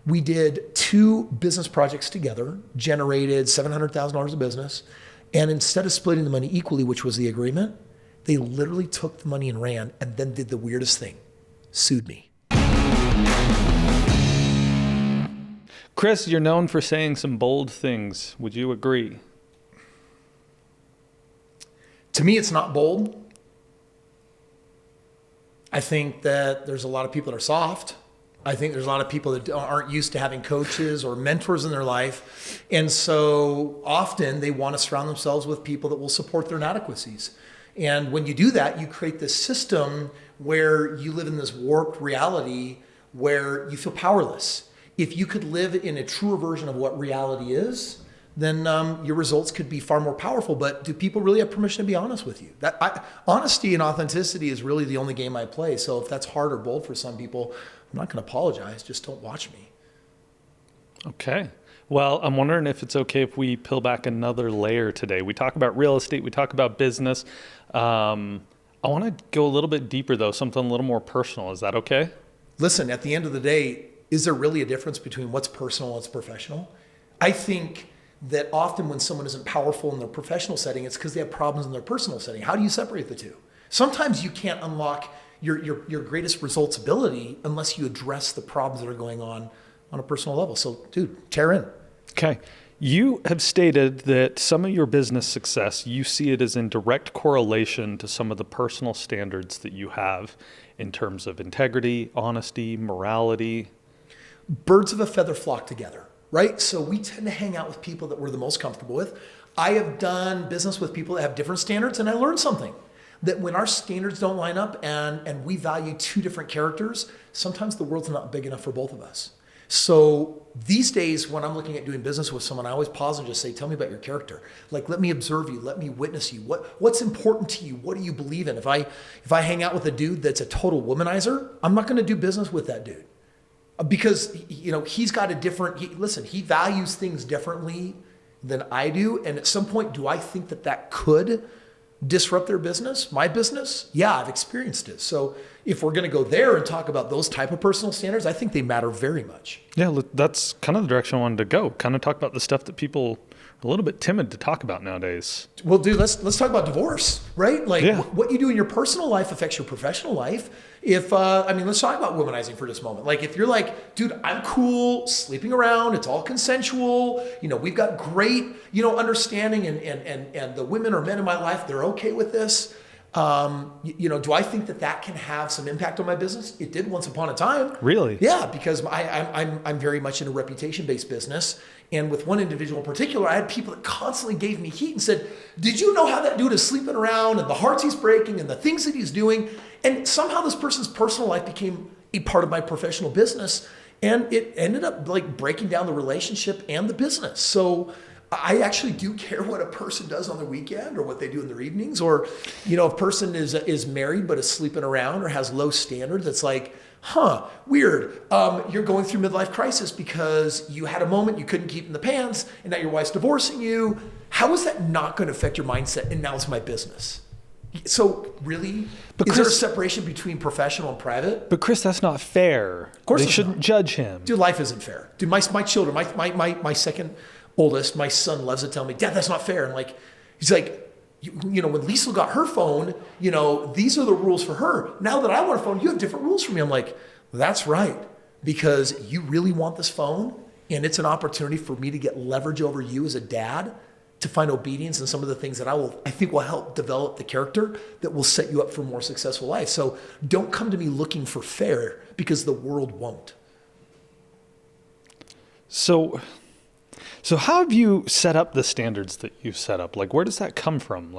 We did 2 business projects together, generated $700,000 of business. And instead of splitting the money equally, which was the agreement, they literally took the money and ran, and then did the weirdest thing, sued me. Kris, you're known for saying some bold things. Would you agree? To me, it's not bold. I think that there's a lot of people that are soft. I think there's a lot of people that aren't used to having coaches or mentors in their life. And so often they want to surround themselves with people that will support their inadequacies. And when you do that, you create this system where you live in this warped reality where you feel powerless. If you could live in a truer version of what reality is, then your results could be far more powerful. But do people really have permission to be honest with you? Honesty and authenticity is really the only game I play. So if that's hard or bold for some people, I'm not going to apologize. Just don't watch me. Okay. Well, I'm wondering if it's okay if we peel back another layer today. We talk about real estate. We talk about business. I want to go a little bit deeper, though, something a little more personal. Is that okay? Listen, at the end of the day, is there really a difference between what's personal and what's professional? I think that often when someone isn't powerful in their professional setting, it's because they have problems in their personal setting. How do you separate the two? Sometimes you can't unlock your greatest results ability unless you address the problems that are going on a personal level. So, dude, tear in. Okay. You have stated that some of your business success, you see it as in direct correlation to some of the personal standards that you have in terms of integrity, honesty, morality. Birds of a feather flock together, right? So we tend to hang out with people that we're the most comfortable with. I have done business with people that have different standards, and I learned something. That when our standards don't line up and we value 2 different characters, sometimes the world's not big enough for both of us. So these days, when I'm looking at doing business with someone, I always pause and just say, tell me about your character. Like, let me observe you. Let me witness you. What's important to you? What do you believe in? If I hang out with a dude that's a total womanizer, I'm not going to do business with that dude. Because, he's got a different, he values things differently than I do. And at some point, do I think that could disrupt their business, my business? Yeah, I've experienced it. So if we're going to go there and talk about those type of personal standards, I think they matter very much. Yeah, that's kind of the direction I wanted to go. Kind of talk about the stuff that people are a little bit timid to talk about nowadays. Well, dude, let's talk about divorce, right? Like what you do in your personal life affects your professional life. Let's talk about womanizing for just a moment. Like if you're like, dude, I'm cool sleeping around, it's all consensual, we've got great, understanding and the women or men in my life, they're okay with this. Do I think that can have some impact on my business? It did once upon a time. Really? Yeah, because I'm very much in a reputation-based business. And with one individual in particular, I had people that constantly gave me heat and said, did you know how that dude is sleeping around and the hearts he's breaking and the things that he's doing? And somehow this person's personal life became a part of my professional business. And it ended up like breaking down the relationship and the business. So I actually do care what a person does on the weekend or what they do in their evenings. Or, a person is married but is sleeping around or has low standards. It's like, weird. You're going through midlife crisis because you had a moment you couldn't keep in the pants and now your wife's divorcing you. How is that not going to affect your mindset? And now it's my business. So really, is there a separation between professional and private? But Kris, that's not fair. Of course, they shouldn't judge him. Dude, life isn't fair. Dude, my children, my second oldest, my son loves to tell me, Dad, that's not fair. And he's like, when Lisa got her phone, these are the rules for her. Now that I want a phone, you have different rules for me. I'm like, that's right. Because you really want this phone and it's an opportunity for me to get leverage over you as a dad to find obedience and some of the things that I think will help develop the character that will set you up for a more successful life. So don't come to me looking for fair because the world won't. So how have you set up the standards that you've set up? Like, where does that come from?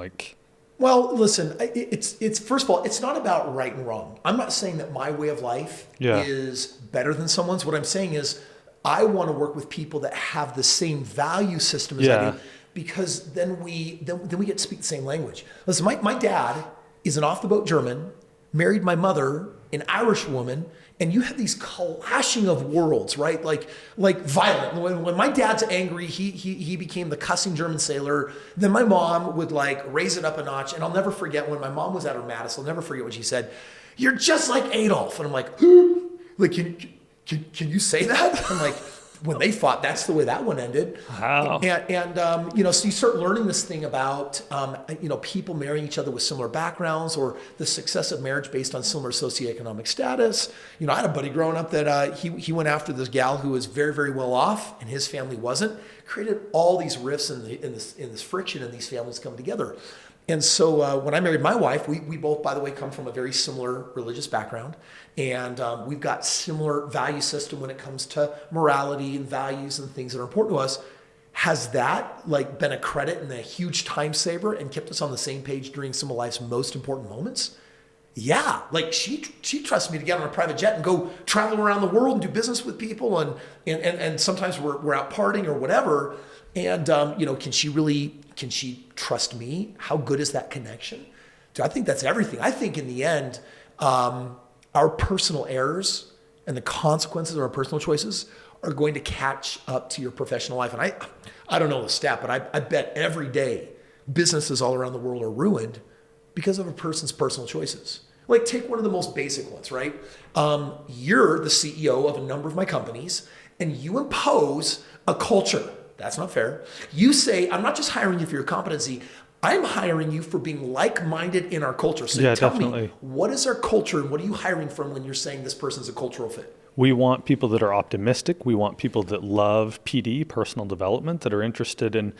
Well, listen, it's first of all, it's not about right and wrong. I'm not saying that my way of life is better than someone's. What I'm saying is I want to work with people that have the same value system as I do, because then we get to speak the same language. Listen, my dad is an off-the-boat German, married my mother, an Irish woman, and you have these clashing of worlds, right? Like violent. When my dad's angry, he became the cussing German sailor. Then my mom would raise it up a notch. And I'll never forget when my mom was at her maddest. I'll never forget what she said. You're just like Adolf. And I'm like, can you say that? I'm like, when they fought, that's the way that one ended. Wow. And so you start learning this thing about, people marrying each other with similar backgrounds, or the success of marriage based on similar socioeconomic status. I had a buddy growing up that he went after this gal who was very, very well off, and his family wasn't. Created all these rifts in this friction, and these families come together. And so when I married my wife, we both, by the way, come from a very similar religious background. And we've got similar value system when it comes to morality and values and things that are important to us. Has that been a credit and a huge time saver and kept us on the same page during some of life's most important moments? Yeah, she trusts me to get on a private jet and go travel around the world and do business with people. And sometimes we're out partying or whatever. And, can she trust me? How good is that connection? Dude, I think that's everything. I think in the end, our personal errors and the consequences of our personal choices are going to catch up to your professional life. And I don't know the stat, but I bet every day businesses all around the world are ruined because of a person's personal choices. Take one of the most basic ones, right? You're the CEO of a number of my companies, and you impose a culture. That's not fair. You say, I'm not just hiring you for your competency, I'm hiring you for being like-minded in our culture. So tell me, what is our culture, and what are you hiring from when you're saying this person's a cultural fit? We want people that are optimistic. We want people that love PD, personal development, that are interested in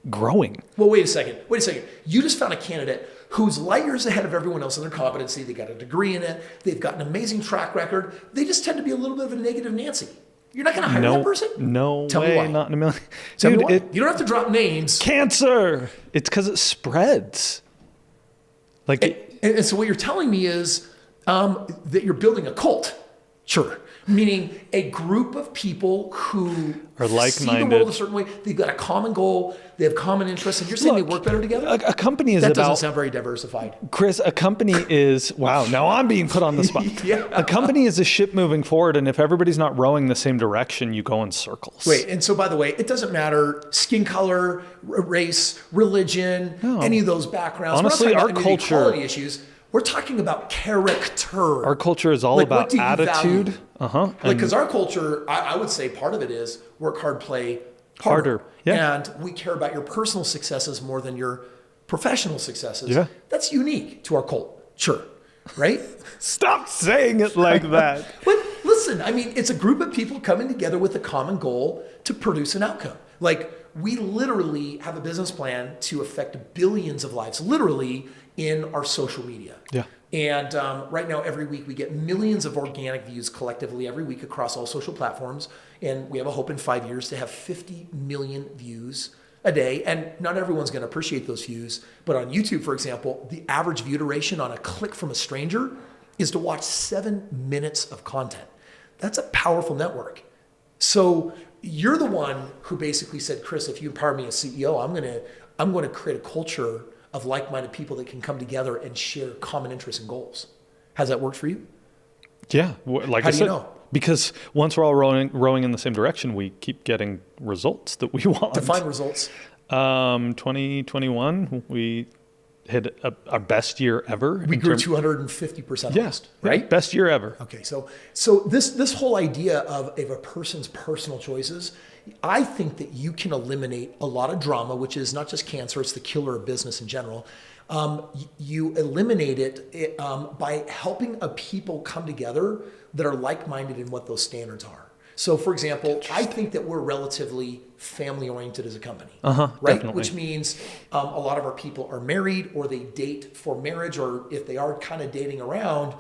growing. Well, wait a second. You just found a candidate who's light years ahead of everyone else in their competency. They got a degree in it. They've got an amazing track record. They just tend to be a little bit of a negative Nancy. You're not going to hire that person? No Tell way, me why. not in a million. Tell Dude, me why. You don't have to drop names. Cancer. It's because it spreads. And so what you're telling me is that you're building a cult. Sure. Meaning a group of people who are like-minded, see the world a certain way. They've got a common goal. They have common interests. And you're saying they work better together? A company is that doesn't sound very diversified. Chris, a company is, wow, now I'm being put on the spot. Yeah. A company is a ship moving forward. And if everybody's not rowing the same direction, you go in circles. Wait, and so by the way, it doesn't matter skin color, race, religion, any of those backgrounds. Honestly, our culture, equality issues. We're talking about character. Our culture is all about attitude. Because our culture, I would say part of it is work hard, play harder. Yeah. And we care about your personal successes more than your professional successes. Yeah. That's unique to our cult. Sure. Right? Stop saying it like that. But listen, it's a group of people coming together with a common goal to produce an outcome. We literally have a business plan to affect billions of lives, literally, in our social media. Yeah. And right now, every week, we get millions of organic views collectively every week across all social platforms. And we have a hope in 5 years to have 50 million views a day. And not everyone's going to appreciate those views. But on YouTube, for example, the average view duration on a click from a stranger is to watch 7 minutes of content. That's a powerful network. So you're the one who basically said, Kris, if you empower me as CEO, I'm going to create a culture of like-minded people that can come together and share common interests and goals. Has that worked for you? Yeah. How do you know? Because once we're all rowing in the same direction, we keep getting results that we want. Define results. 2021, we hit our best year ever. We grew 250% almost, right? Yeah, best year ever. Okay, so this whole idea of a person's personal choices, I think that you can eliminate a lot of drama, which is not just cancer, it's the killer of business in general. You eliminate it by helping a people come together that are like-minded in what those standards are. So, for example, I think that we're relatively family-oriented as a company, right? Definitely. Which means a lot of our people are married, or they date for marriage, or if they are kind of dating around,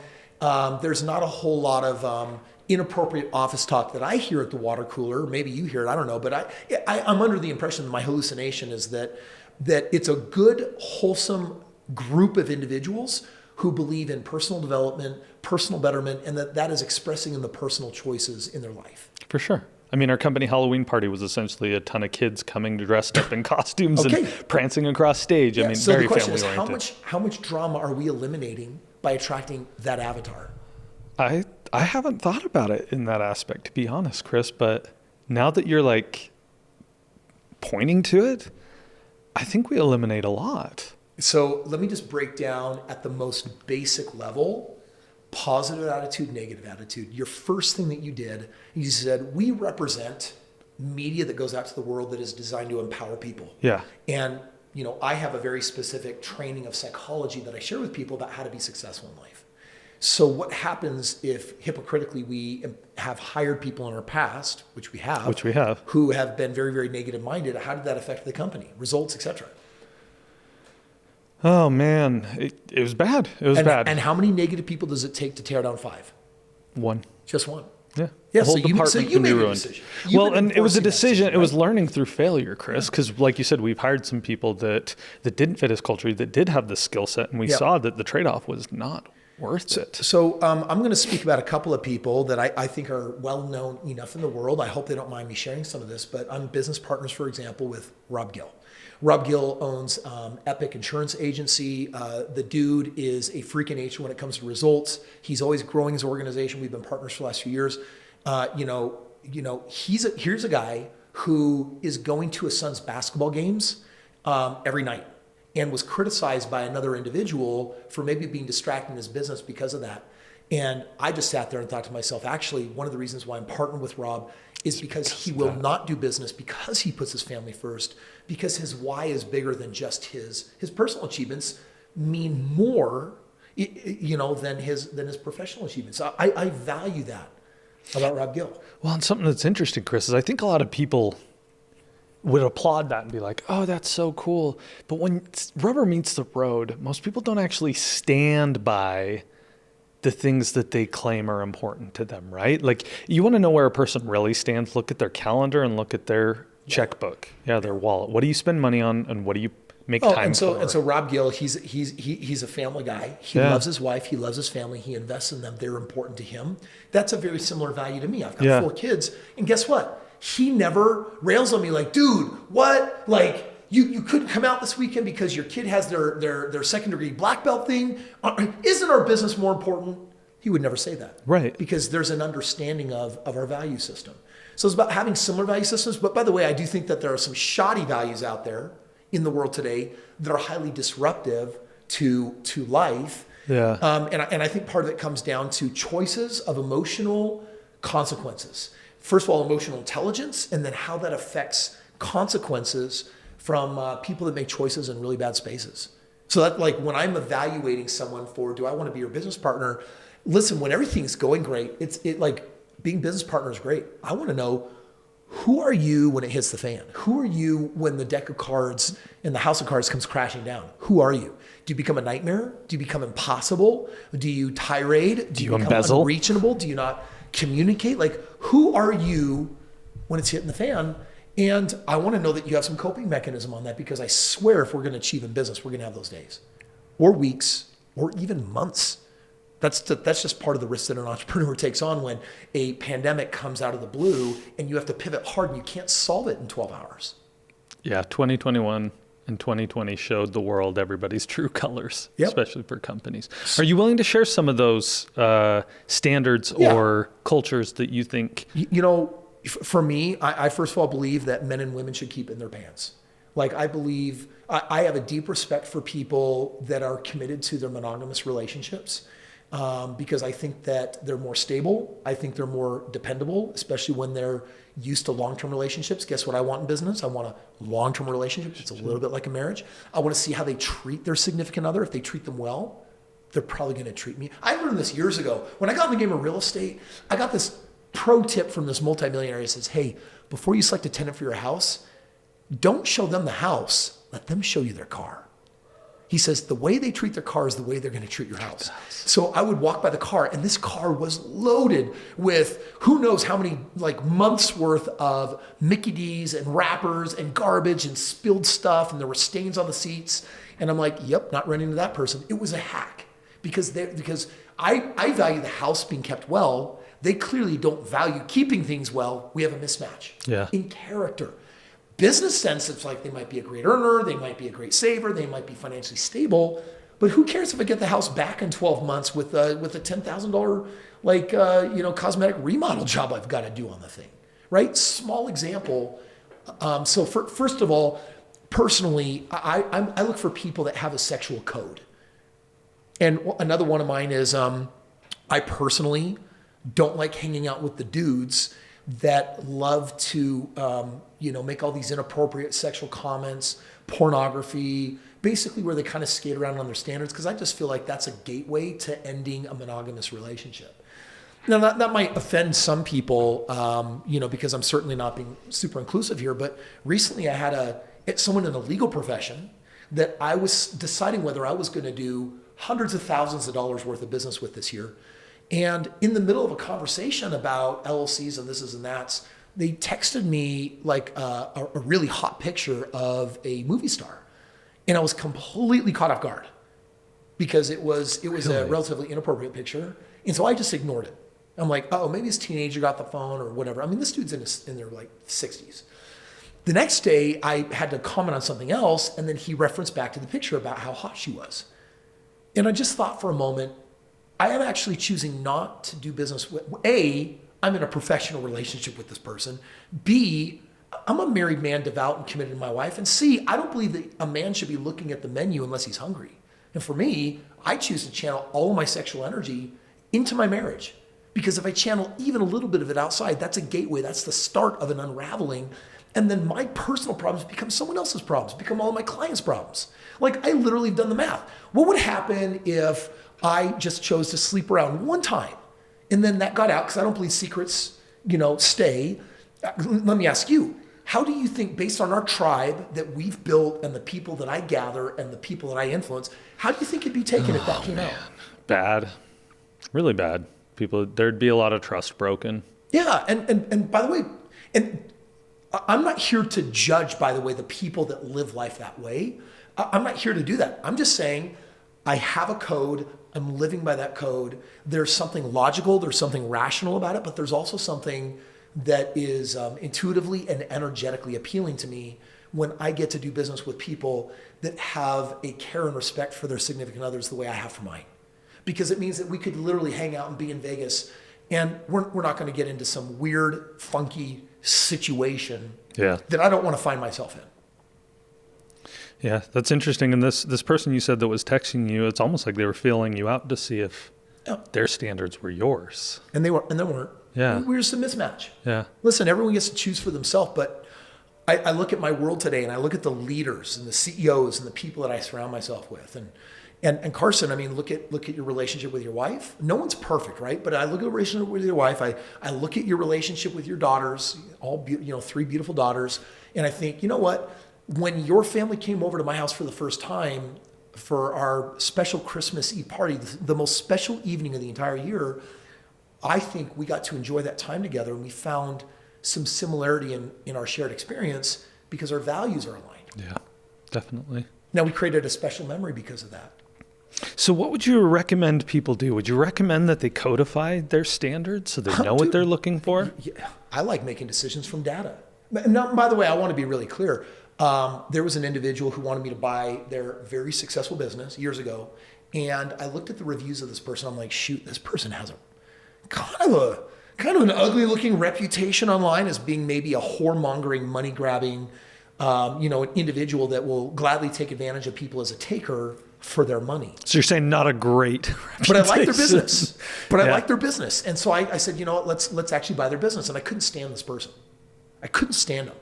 there's not a whole lot of inappropriate office talk that I hear at the water cooler. Maybe you hear it, I don't know. But I'm under the impression that my hallucination is that it's a good, wholesome group of individuals who believe in personal development, personal betterment, and that is expressing in the personal choices in their life. For sure. Our company Halloween party was essentially a ton of kids coming dressed up in costumes and prancing across stage. Yeah, so very the question is, family-oriented. how much drama are we eliminating by attracting that avatar? I haven't thought about it in that aspect, to be honest, Kris, but now that you're pointing to it, I think we eliminate a lot. So let me just break down at the most basic level positive attitude, negative attitude. Your first thing that you did, you said, we represent media that goes out to the world that is designed to empower people. Yeah. And, I have a very specific training of psychology that I share with people about how to be successful in life. So what happens if hypocritically we have hired people in our past, which we have, who have been very, very negative minded? How did that affect the company, results, etc.? Oh man, it was bad. It was bad. And how many negative people does it take to tear down 5? 1. Just 1. Yeah. Yeah. The whole So department you can be made a ruined. decision. Well, and it was a decision. Right? It was learning through failure, Kris, because like you said, we've hired some people that didn't fit his culture, that did have the skill set, and we saw that the trade-off was not worth it. So I'm going to speak about a couple of people that I think are well known enough in the world. I hope they don't mind me sharing some of this, but I'm business partners, for example, with Rob Gill. Rob Gill owns Epic Insurance Agency. The dude is a freak of nature when it comes to results. He's always growing his organization. We've been partners for the last few years. Here's a guy who is going to his son's basketball games every night, and was criticized by another individual for maybe being distracted in his business because of that. And I just sat there and thought to myself, actually, one of the reasons why I'm partnered with Rob is because he will not do business because he puts his family first, because his why is bigger than just his personal achievements mean more, than his professional achievements. I value that about Rob Gill. Well, and something that's interesting, Kris, is I think a lot of people would applaud that and be like, oh, that's so cool. But when rubber meets the road, most people don't actually stand by the things that they claim are important to them, right? Like, you want to know where a person really stands, look at their calendar and look at their checkbook, their wallet. What do you spend money on, and what do you make time for? And so Rob Gill, he's a family guy. He loves his wife. He loves his family. He invests in them. They're important to him. That's a very similar value to me. I've got 4 kids, and guess what? He never rails on me like, dude, what? Like, you couldn't come out this weekend because your kid has their second degree black belt thing. Isn't our business more important? He would never say that. Right. Because there's an understanding of our value system. So it's about having similar value systems. But by the way, I do think that there are some shoddy values out there in the world today that are highly disruptive to life. Yeah. And I think part of it comes down to choices of emotional consequences. First of all, emotional intelligence, and then how that affects consequences from people that make choices in really bad spaces. So that, like, when I'm evaluating someone for, do I want to be your business partner? Listen, when everything's going great, it like being business partner is great. I want to know, who are you when it hits the fan? Who are you when the deck of cards and the house of cards comes crashing down? Who are you? Do you become a nightmare? Do you become impossible? Do you tirade? Do you become embezzle? Unreachable? Do you not communicate? Like, who are you when it's hitting the fan? And I want to know that you have some coping mechanism on that, because I swear if we're going to achieve in business, we're going to have those days or weeks or even months. That's just part of the risk that an entrepreneur takes on when a pandemic comes out of the blue and you have to pivot hard and you can't solve it in 12 hours. Yeah, 2021 and 2020 showed the world everybody's true colors, especially for companies. Are you willing to share some of those standards or cultures that you think? For me, I first of all believe that men and women should keep it in their pants. Like, I believe, I have a deep respect for people that are committed to their monogamous relationships. Because I think that they're more stable. I think they're more dependable, especially when they're used to long-term relationships. Guess what I want in business? I want a long-term relationship. It's a little bit like a marriage. I want to see how they treat their significant other. If they treat them well, they're probably going to treat me. I learned this years ago. When I got in the game of real estate, I got this pro tip from this multimillionaire. He says, hey, before you select a tenant for your house, don't show them the house. Let them show you their car. He says, the way they treat their car is the way they're going to treat your house. So I would walk by the car, and this car was loaded with who knows how many months worth of Mickey D's and wrappers and garbage and spilled stuff, and there were stains on the seats. And I'm like, yep, not running into that person. It was a hack because I value the house being kept well. They clearly don't value keeping things well. We have a mismatch in character. Business sense, it's like they might be a great earner, they might be a great saver, they might be financially stable, but who cares if I get the house back in 12 months with a $10,000 cosmetic remodel job I've got to do on the thing, right? Small example. So first of all, personally, I look for people that have a sexual code, and another one of mine is I personally don't like hanging out with the dudes that love to, make all these inappropriate sexual comments, pornography, basically where they kind of skate around on their standards, because I just feel like that's a gateway to ending a monogamous relationship. Now, that might offend some people, because I'm certainly not being super inclusive here, but recently I had someone in the legal profession that I was deciding whether I was going to do hundreds of thousands of dollars worth of business with this year. And in the middle of a conversation about LLCs and this and that's, they texted me like a really hot picture of a movie star. And I was completely caught off guard because it was really? A relatively inappropriate picture. And so I just ignored it. I'm like, oh, maybe his teenager got the phone or whatever. I mean, this dude's in their like 60s. The next day I had to comment on something else, and then he referenced back to the picture about how hot she was. And I just thought for a moment, I am actually choosing not to do business with, A, I'm in a professional relationship with this person. B, I'm a married man, devout and committed to my wife. And C, I don't believe that a man should be looking at the menu unless he's hungry. And for me, I choose to channel all of my sexual energy into my marriage. Because if I channel even a little bit of it outside, that's a gateway. That's the start of an unraveling. And then my personal problems become someone else's problems, become all of my clients' problems. Like I literally have done the math. What would happen if I just chose to sleep around one time and then that got out, because I don't believe secrets, stay. Let me ask you, how do you think, based on our tribe that we've built and the people that I gather and the people that I influence, how do you think it'd be taken if that came out? Bad, really bad. There'd be a lot of trust broken. Yeah, and by the way, and I'm not here to judge, by the way, the people that live life that way. I'm not here to do that. I'm just saying I have a code. I'm living by that code. There's something logical. There's something rational about it, but there's also something that is intuitively and energetically appealing to me when I get to do business with people that have a care and respect for their significant others the way I have for mine. Because it means that we could literally hang out and be in Vegas, and we're not going to get into some weird, funky situation that I don't want to find myself in. Yeah, that's interesting. And this person you said that was texting you, it's almost like they were feeling you out to see if their standards were yours. And they weren't. Yeah. We were just a mismatch. Yeah. Listen, everyone gets to choose for themselves, but I look at my world today and I look at the leaders and the CEOs and the people that I surround myself with. And Carson, I mean, look at your relationship with your wife. No one's perfect, right? But I look at the relationship with your wife. I look at your relationship with your daughters, three beautiful daughters. And I think, you know what? When your family came over to my house for the first time for our special Christmas Eve party, the most special evening of the entire year, I think we got to enjoy that time together, and we found some similarity in our shared experience because our values are aligned. Yeah, definitely. Now we created a special memory because of that. So what would you recommend people do? Would you recommend that they codify their standards so they know what they're looking for? Yeah, I like making decisions from data. Now, by the way, I want to be really clear. There was an individual who wanted me to buy their very successful business years ago. And I looked at the reviews of this person. I'm like, shoot, this person has a kind of an ugly looking reputation online as being maybe a whoremongering, money grabbing, an individual that will gladly take advantage of people as a taker for their money. So you're saying not a great reputation. But I like their business. I like their business. And so I said, you know what, let's actually buy their business. And I couldn't stand this person. I couldn't stand him.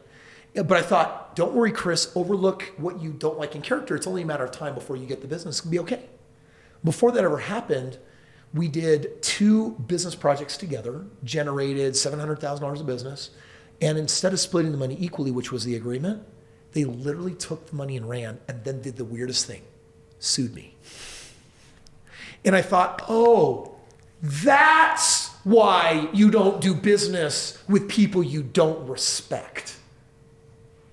But I thought, don't worry, Kris, overlook what you don't like in character. It's only a matter of time before you get the business. It's going to be okay. Before that ever happened, we did 2 business projects together, generated $700,000 of business. And instead of splitting the money equally, which was the agreement, they literally took the money and ran, and then did the weirdest thing, sued me. And I thought, oh, that's why you don't do business with people you don't respect.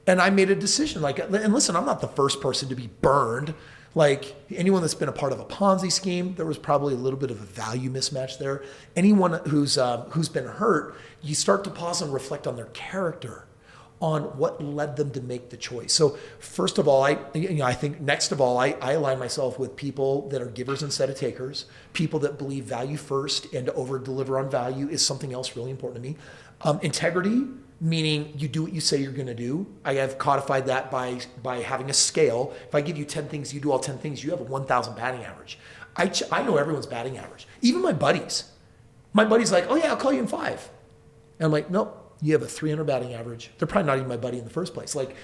And I made a decision, and listen, I'm not the first person to be burned. Like anyone that's been a part of a Ponzi scheme, there was probably a little bit of a value mismatch there. Anyone who's been hurt, you start to pause and reflect on their character, on what led them to make the choice. So first of all, I think next of all, I align myself with people that are givers instead of takers, people that believe value first and to over deliver on value is something else really important to me. Integrity, meaning you do what you say you're going to do. I have codified that by having a scale. If I give you 10 things, you do all 10 things, you have a 1,000 batting average. I know everyone's batting average. Even my buddies. My buddy's like, oh yeah, I'll call you in 5. And I'm like, nope, you have a 300 batting average. They're probably not even my buddy in the first place. Like,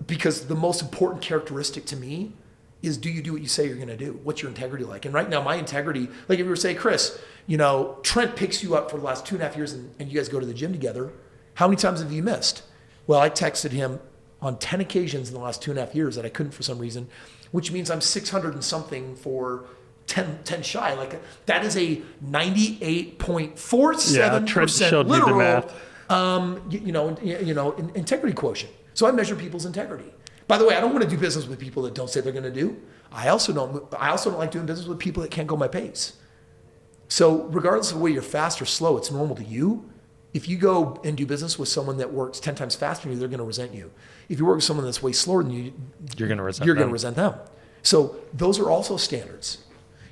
because the most important characteristic to me is, do you do what you say you're going to do? What's your integrity like? And right now, my integrity, like if you were to say, Kris, Trent picks you up for the last 2.5 years and you guys go to the gym together, how many times have you missed? Well, I texted him on 10 occasions in the last 2.5 years that I couldn't for some reason, which means I'm 600 and something for 10 shy. Like that is a 98.47% literal, integrity quotient. So I measure people's integrity. By the way, I don't want to do business with people that don't say they're going to do. I also don't like doing business with people that can't go my pace. So regardless of whether you're fast or slow, it's normal to you. If you go and do business with someone that works 10 times faster than you, they're going to resent you. If you work with someone that's way slower than you, you're going to resent them. So those are also standards.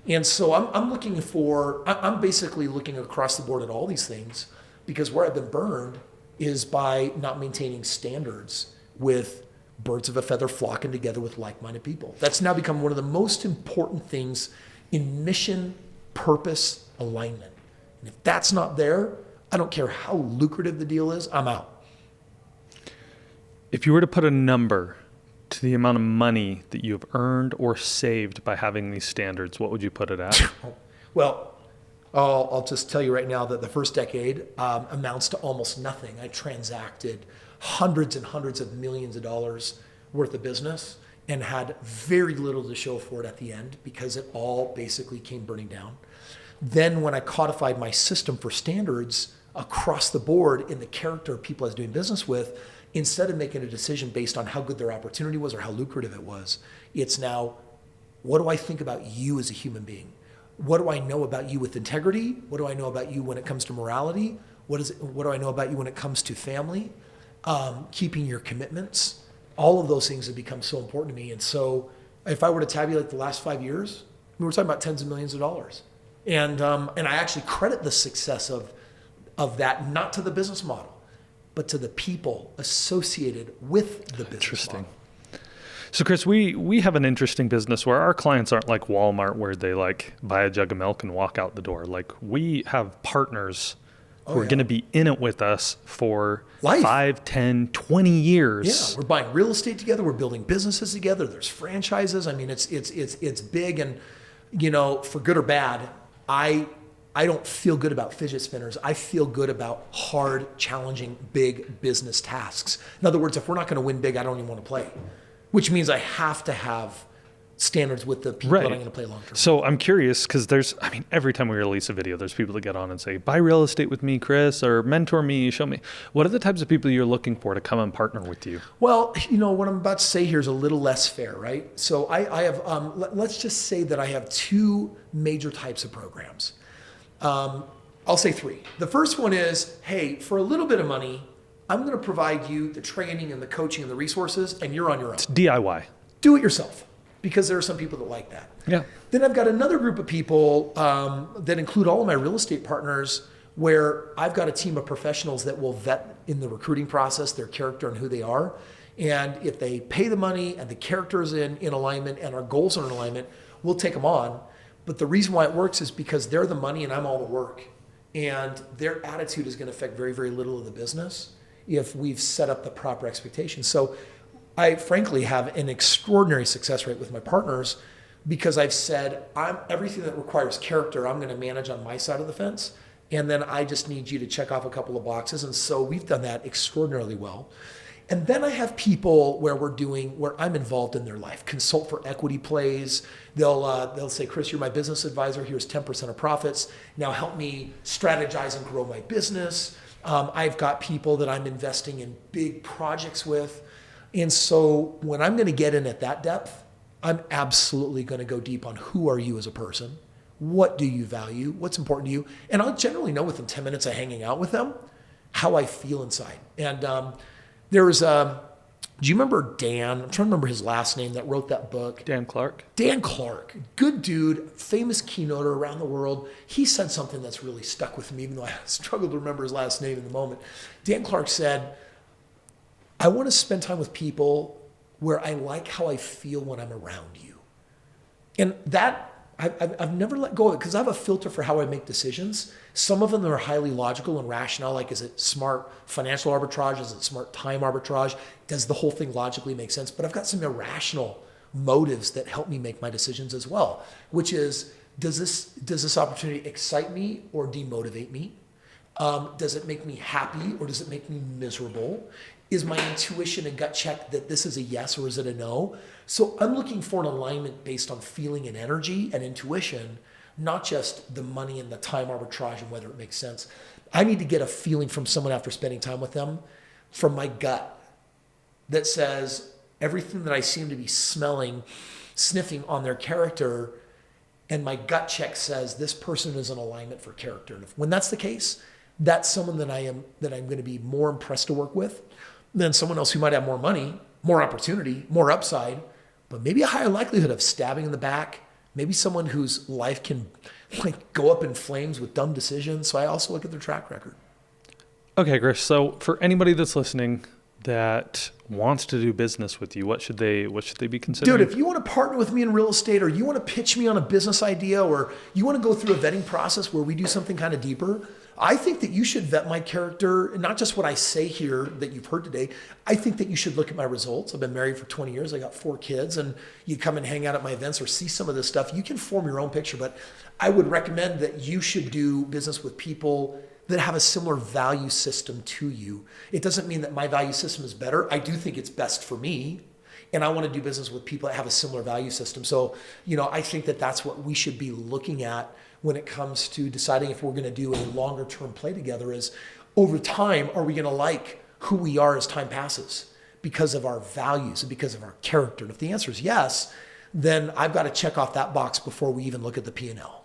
And so I'm basically looking across the board at all these things, because where I've been burned is by not maintaining standards with birds of a feather flocking together with like-minded people. That's now become one of the most important things in mission, purpose, alignment. And if that's not there, I don't care how lucrative the deal is, I'm out. If you were to put a number to the amount of money that you have earned or saved by having these standards, what would you put it at? Well, I'll just tell you right now that the first decade amounts to almost nothing. I transacted hundreds and hundreds of millions of dollars worth of business and had very little to show for it at the end, because it all basically came burning down. Then when I codified my system for standards across the board in the character of people I was doing business with, instead of making a decision based on how good their opportunity was or how lucrative it was, it's now, what do I think about you as a human being? What do I know about you with integrity? What do I know about you when it comes to morality? What do I know about you when it comes to family? Keeping your commitments? All of those things have become so important to me. And so if I were to tabulate the last 5 years, we were talking about tens of millions of dollars. And I actually credit the success of that, not to the business model, but to the people associated with the business model. So Kris, we have an interesting business where our clients aren't like Walmart, where they like buy a jug of milk and walk out the door. Like, we have partners who are going to be in it with us for life. 5, 10, 20 years. Yeah, we're buying real estate together. We're building businesses together. There's franchises. I mean, it's big, and for good or bad, I don't feel good about fidget spinners. I feel good about hard, challenging, big business tasks. In other words, if we're not going to win big, I don't even want to play, which means I have to have standards with the people that I'm going to play long term. So I'm curious, because every time we release a video, there's people that get on and say, buy real estate with me, Kris, or mentor me, show me. What are the types of people you're looking for to come and partner with you? Well, what I'm about to say here is a little less fair, right? So I have, let's just say that I have 2 major types of programs. I'll say 3. The first one is, hey, for a little bit of money, I'm going to provide you the training and the coaching and the resources, and you're on your own. It's DIY. Do it yourself, because there are some people that like that. Yeah. Then I've got another group of people that include all of my real estate partners, where I've got a team of professionals that will vet in the recruiting process their character and who they are. And if they pay the money and the character is in alignment and our goals are in alignment, we'll take them on. But the reason why it works is because they're the money and I'm all the work. And their attitude is going to affect very, very little of the business if we've set up the proper expectations. So I frankly have an extraordinary success rate with my partners, because I've said, everything that requires character, I'm going to manage on my side of the fence. And then I just need you to check off a couple of boxes. And so we've done that extraordinarily well. And then I have people where I'm involved in their life, consult for equity plays. They'll say, Kris, you're my business advisor. Here's 10% of profits. Now help me strategize and grow my business. I've got people that I'm investing in big projects with. And so when I'm going to get in at that depth, I'm absolutely going to go deep on who are you as a person? What do you value? What's important to you? And I'll generally know within 10 minutes of hanging out with them how I feel inside. And do you remember Dan? I'm trying to remember his last name, that wrote that book. Dan Clark. Dan Clark. Good dude, famous keynoter around the world. He said something that's really stuck with me, even though I struggled to remember his last name in the moment. Dan Clark said, I want to spend time with people where I like how I feel when I'm around you. And that, I've never let go of it because I have a filter for how I make decisions. Some of them are highly logical and rational. Like, is it smart financial arbitrage? Is it smart time arbitrage? Does the whole thing logically make sense? But I've got some irrational motives that help me make my decisions as well, which is, does this opportunity excite me or demotivate me? Does it make me happy or does it make me miserable? Is my intuition and gut check that this is a yes or is it a no? So I'm looking for an alignment based on feeling and energy and intuition, not just the money and the time arbitrage and whether it makes sense. I need to get a feeling from someone after spending time with them, from my gut, that says everything that I seem to be smelling, sniffing on their character, and my gut check says this person is in alignment for character. And when that's the case, that's someone that I'm going to be more impressed to work with than someone else who might have more money, more opportunity, more upside, but maybe a higher likelihood of stabbing in the back. Maybe someone whose life can go up in flames with dumb decisions. So I also look at their track record. Okay, Kris. So for anybody that's listening that wants to do business with you, what should they be considering? Dude, if you want to partner with me in real estate, or you want to pitch me on a business idea, or you want to go through a vetting process where we do something kind of deeper, I think that you should vet my character, not just what I say here that you've heard today. I think that you should look at my results. I've been married for 20 years. I got 4 kids, and you come and hang out at my events or see some of this stuff. You can form your own picture, but I would recommend that you should do business with people that have a similar value system to you. It doesn't mean that my value system is better. I do think it's best for me, and I want to do business with people that have a similar value system. So, I think that that's what we should be looking at when it comes to deciding if we're going to do a longer term play together. Is over time, are we going to like who we are as time passes because of our values and because of our character? And if the answer is yes, then I've got to check off that box before we even look at the P&L.